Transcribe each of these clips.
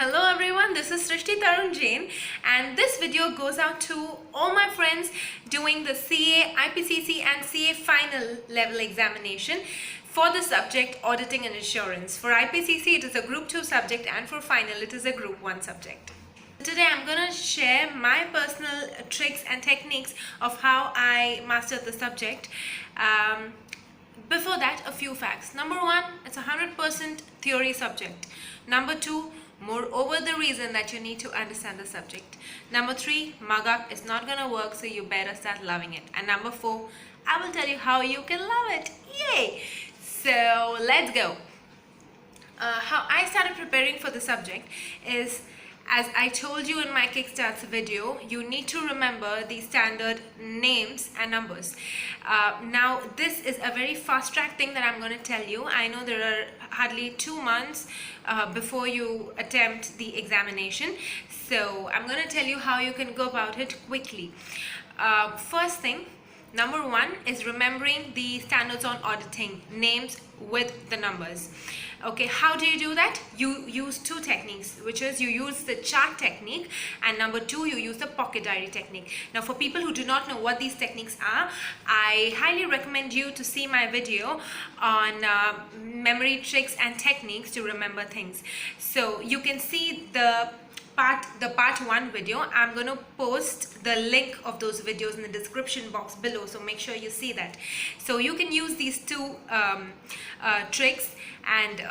Hello everyone, this is Srishti Tarun Jain, and this video goes out to all my friends doing the CA, IPCC and CA final level examination for the subject Auditing and Assurance. For IPCC it is a Group 2 subject and for final it is a Group 1 subject. Today I'm going to share my personal tricks and techniques of how I mastered the subject. Before that, a few facts. Number one, it's a 100% theory subject. Number two, moreover the reason that you need to understand the subject. Number three, mug up is not gonna work, so you better start loving it. And number four, I will tell you how you can love it. Yay! So let's go. How I started preparing for the subject is, as I told you in my Kickstarts video, you need to remember the standard names and numbers. Now this is a very fast track thing that I'm going to tell you. I know there are hardly 2 months before you attempt the examination, so I'm going to tell you how you can go about it quickly. First thing, number one is remembering the standards on auditing, names with the numbers. Okay, how do you do that? You use two techniques, which is you use the chart technique, and number two, you use the pocket diary technique. Now for people who do not know what these techniques are, I highly recommend you to see my video on memory tricks and techniques to remember things. So you can see the part 1 video. I'm going to post the link of those videos in the description box below, so make sure you see that. So you can use these two tricks and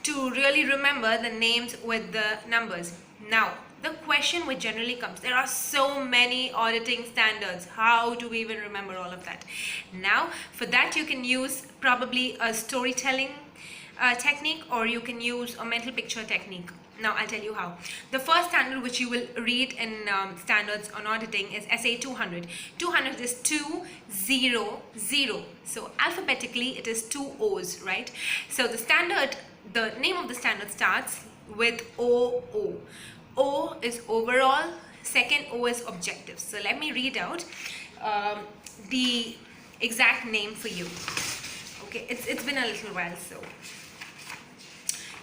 to really remember the names with the numbers. Now the question which generally comes, there are so many auditing standards, how do we even remember all of that? Now for that you can use probably a storytelling technique, or you can use a mental picture technique. Now I'll tell you how. The first standard which you will read in standards on auditing is SA 200. 200 is 200. So alphabetically it is 2 O's, right? So the name of the standard starts with OO. O is overall, second O is objectives. So let me read out the exact name for you. Okay, it's been a little while, so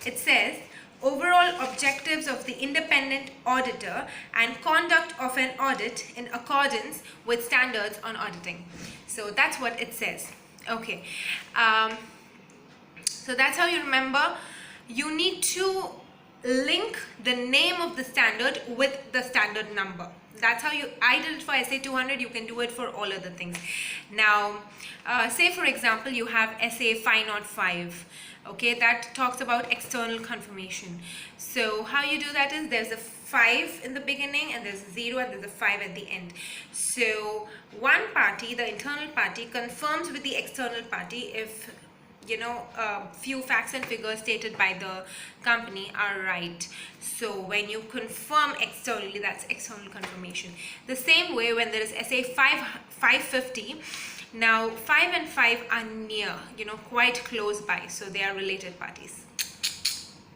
it says overall objectives of the independent auditor and conduct of an audit in accordance with standards on auditing. So that's what it says. Okay, so that's how you remember. You need to link the name of the standard with the standard number. That's how I did it for SA 200. You can do it for all other things. Now say for example you have SA 505. Okay, that talks about external confirmation. So how you do that is, there's a 5 in the beginning and there's a 0 and there's a 5 at the end. So one party, the internal party, confirms with the external party if few facts and figures stated by the company are right. So when you confirm externally, that's external confirmation. The same way when there is SA 550, now 5 and 5 are near, quite close by, so they are related parties.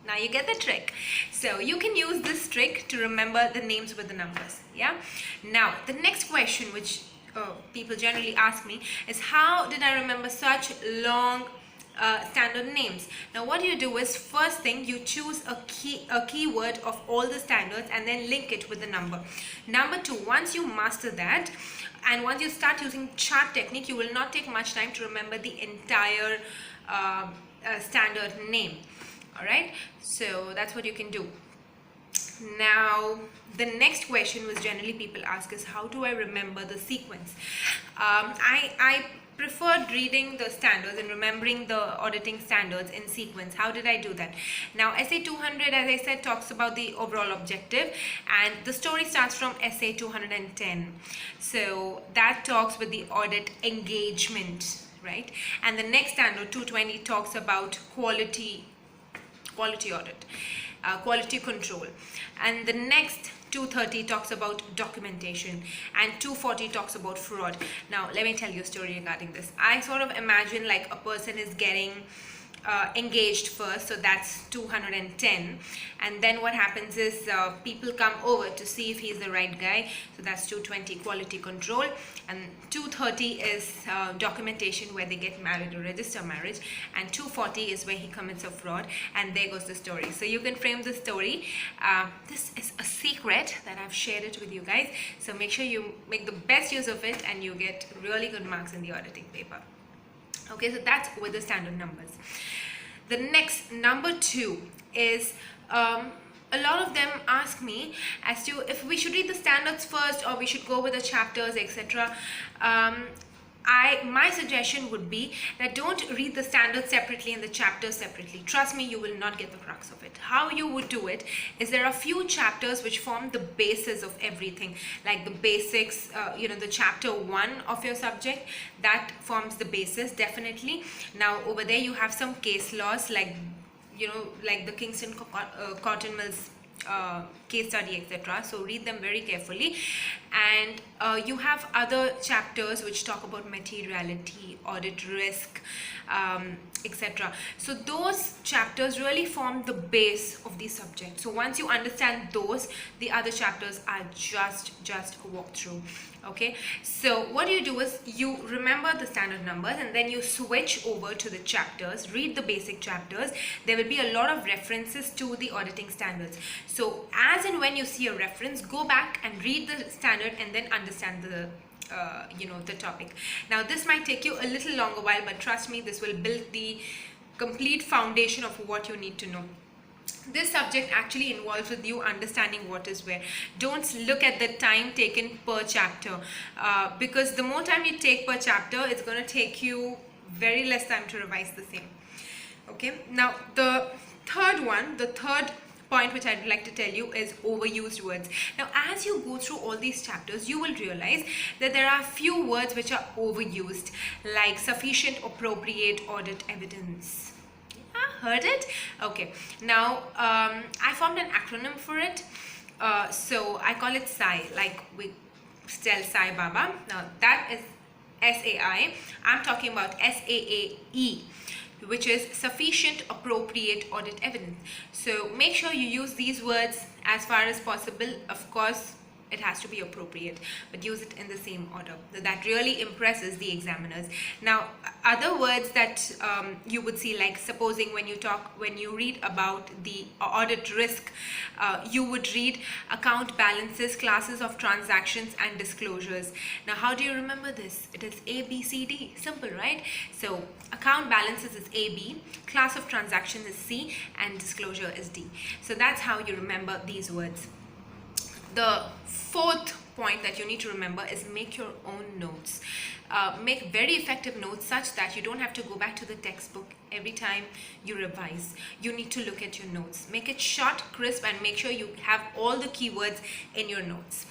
Now you get the trick. So you can use this trick to remember the names with the numbers. Yeah. Now the next question which people generally ask me is, how did I remember such long standard names? Now what you do is, first thing, you choose a keyword of all the standards and then link it with the number. Number two, once you master that and once you start using chart technique, you will not take much time to remember the entire standard name. Alright, so that's what you can do. Now the next question which generally people ask is, how do I remember the sequence? I preferred reading the standards and remembering the auditing standards in sequence. How did I do that? Now SA 200, as I said, talks about the overall objective, and the story starts from SA 210. So that talks with the audit engagement, right? And the next standard 220 talks about quality audit, quality control, and the next 230 talks about documentation, and 240 talks about fraud. Now let me tell you a story regarding this. I sort of imagine like a person is getting engaged first, so that's 210, and then what happens is people come over to see if he's the right guy, so that's 220 quality control, and 230 is documentation where they get married or register marriage, and 240 is where he commits a fraud, and there goes the story. So you can frame the story. This is a secret that I've shared it with you guys, so make sure you make the best use of it and you get really good marks in the auditing paper. Okay, so that's with the standard numbers. The next, number 2, is a lot of them ask me as to if we should read the standards first or we should go with the chapters, etc. My suggestion would be that don't read the standards separately and the chapters separately. Trust me, you will not get the crux of it. How you would do it is there are few chapters which form the basis of everything, like the basics, the chapter 1 of your subject, that forms the basis definitely. Now over there you have some case laws like the Kingston Cotton Mills case study, etc. So read them very carefully, and you have other chapters which talk about materiality, audit risk, etc. So those chapters really form the base of the subject. So once you understand those, the other chapters are just a walkthrough. Okay, so what you do is you remember the standard numbers and then you switch over to the chapters, read the basic chapters. There will be a lot of references to the auditing standards. So as and when you see a reference, go back and read the standard and then understand the the topic. Now this might take you a little longer while, but trust me, this will build the complete foundation of what you need to know. This subject actually involves with you understanding what is where. Don't look at the time taken per chapter, because the more time you take per chapter, it's going to take you very less time to revise the same. Okay, now the third point which I'd like to tell you is overused words. Now as you go through all these chapters, you will realize that there are few words which are overused, like sufficient, appropriate, audit, evidence. Heard it? Okay, now I formed an acronym for it, so I call it SAI, like we spell Sai Baba. Now that is SAI. I'm talking about SAAE, which is sufficient, appropriate, audit, evidence. So make sure you use these words as far as possible. Of course, it has to be appropriate, but use it in the same order. That really impresses the examiners. Now other words that you would see, like supposing when you read about the audit risk, you would read account balances, classes of transactions, and disclosures. Now how do you remember this? It is ABCD, simple, right? So account balances is AB, class of transactions is C, and disclosure is D. So that's how you remember these words. The fourth point that you need to remember is make your own notes. Make very effective notes such that you don't have to go back to the textbook every time you revise. You need to look at your notes. Make it short, crisp, and make sure you have all the keywords in your notes.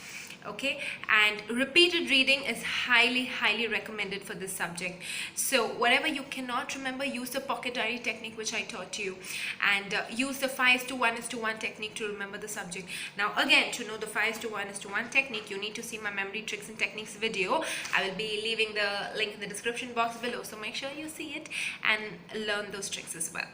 Okay, and repeated reading is highly recommended for this subject. So whatever you cannot remember, use the pocket diary technique which I taught you, and use the 5:1:1 technique to remember the subject. Now again, to know the 5:1:1 technique, you need to see my memory tricks and techniques video. I will be leaving the link in the description box below, so make sure you see it and learn those tricks as well.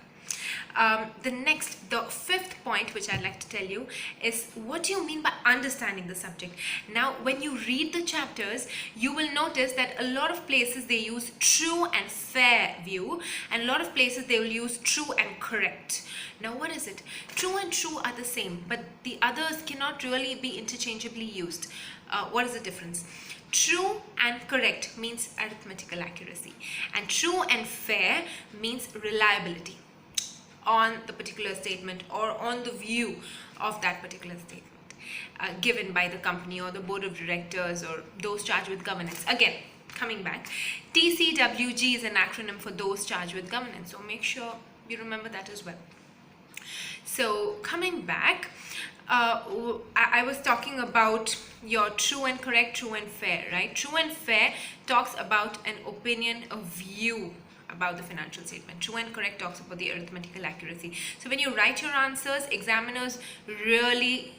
The fifth point which I'd like to tell you is what do you mean by understanding the subject. Now when you read the chapters, you will notice that a lot of places they use true and fair view, and a lot of places they will use true and correct. Now what is it? True and true are the same, but the others cannot really be interchangeably used. What is the difference? True and correct means arithmetical accuracy, and true and fair means reliability on the particular statement or on the view of that particular statement given by the company or the board of directors or those charged with governance. Again, coming back, TCWG is an acronym for those charged with governance, so make sure you remember that as well. So coming back, I was talking about your true and correct, true and fair, right? True and fair talks about an opinion, a view about the financial statement. True and correct talks about the arithmetical accuracy. So when you write your answers, examiners really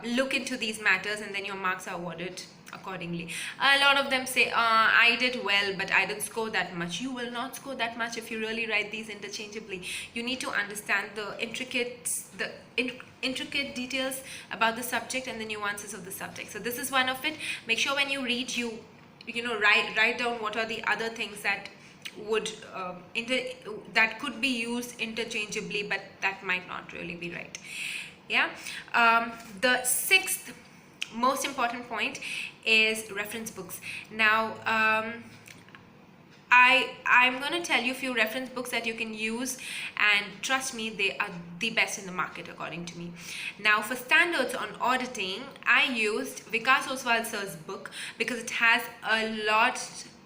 look into these matters, and then your marks are awarded accordingly. A lot of them say, I did well, but I didn't score that much. You will not score that much if you really write these interchangeably. You need to understand the intricate details about the subject and the nuances of the subject. So this is one of it. Make sure when you read, you write down what are the other things that would that could be used interchangeably, but that might not really be right. Yeah. The sixth most important point is reference books. Now I'm going to tell you a few reference books that you can use, and trust me, they are the best in the market according to me. Now for standards on auditing, I used Vikas Oswal sir's book because it has a lot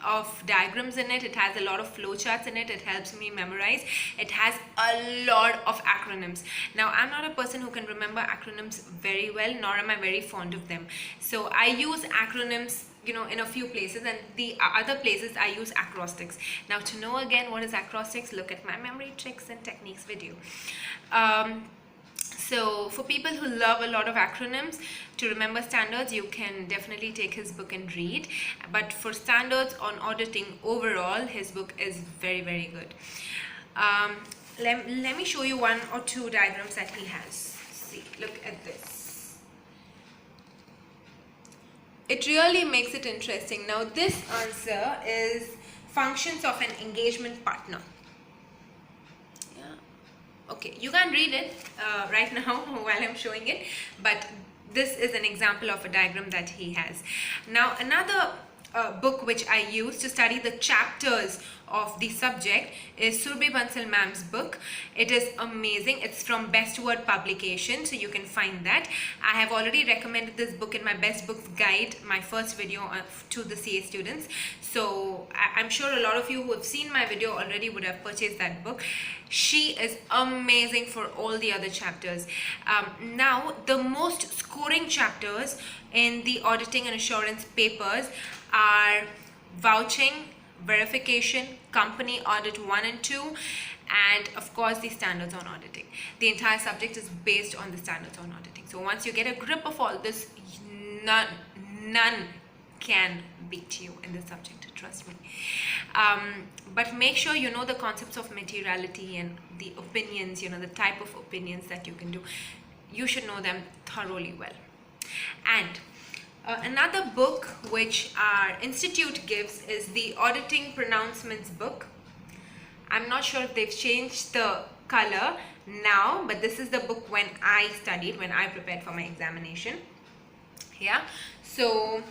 of diagrams in it. It has a lot of flowcharts in it. It helps me memorize. It has a lot of acronyms. Now I'm not a person who can remember acronyms very well, nor am I very fond of them. So I use acronyms in a few places, and the other places I use acrostics. Now to know again what is acrostics, look at my memory tricks and techniques video. So for people who love a lot of acronyms to remember standards, you can definitely take his book and read. But for standards on auditing overall, his book is very, very good. Let me show you one or two diagrams that he has. See, look at this. It really makes it interesting. Now this answer is functions of an engagement partner. Okay, you can't read it right now while I'm showing it, but this is an example of a diagram that he has. Now another book which I use to study the chapters of the subject is Surbhi Bansal ma'am's book. It is amazing. It's from Best Word publication, so you can find that. I have already recommended this book in my best books guide, my first video to the CA students. So I'm sure a lot of you who have seen my video already would have purchased that book. She is amazing for all the other chapters. Now the most scoring chapters in the auditing and assurance papers are vouching, verification, company audit 1 and 2, and of course the standards on auditing. The entire subject is based on the standards on auditing. So once you get a grip of all this, none can beat you in this subject, trust me. But make sure you know the concepts of materiality and the opinions, the type of opinions that you can do. You should know them thoroughly well. And another book which our institute gives is the Auditing Pronouncements book. I'm not sure if they've changed the color now, but this is the book when I studied, when I prepared for my examination. Yeah, so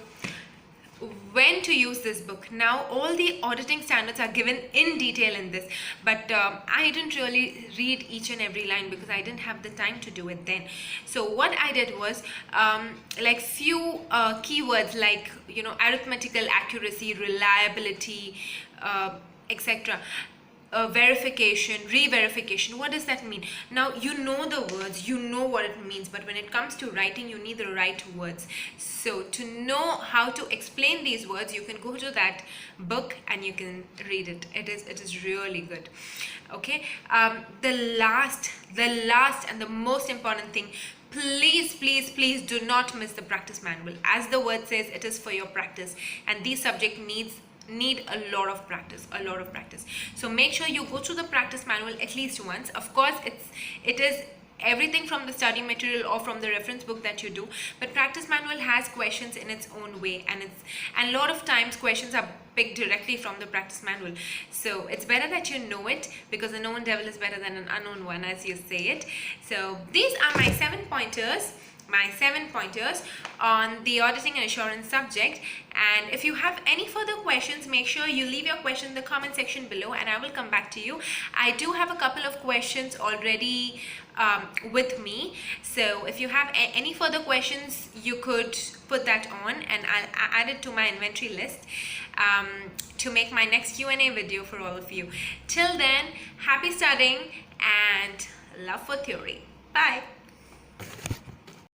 when to use this book. Now all the auditing standards are given in detail in this, but I didn't really read each and every line because I didn't have the time to do it then. So what I did was like few keywords like arithmetical accuracy, reliability, etc. Verification, re-verification. What does that mean? Now you know the words, you know what it means, but when it comes to writing, you need the right words. So to know how to explain these words, you can go to that book and you can read it. It is really good. Okay. The last and the most important thing, please do not miss the practice manual. As the word says, it is for your practice, and this subject need a lot of practice. So make sure you go through the practice manual at least once. Of course it is everything from the study material or from the reference book that you do, but practice manual has questions in its own way, and a lot of times questions are picked directly from the practice manual. So it's better that you know it, because a known devil is better than an unknown one, as you say it. So these are my 7 pointers on the auditing and assurance subject. And if you have any further questions, make sure you leave your question in the comment section below and I will come back to you. I do have a couple of questions already with me, so if you have any further questions, you could put that on and I'll add it to my inventory list to make my next Q&A video for all of you. Till then, happy studying and love for theory. Bye.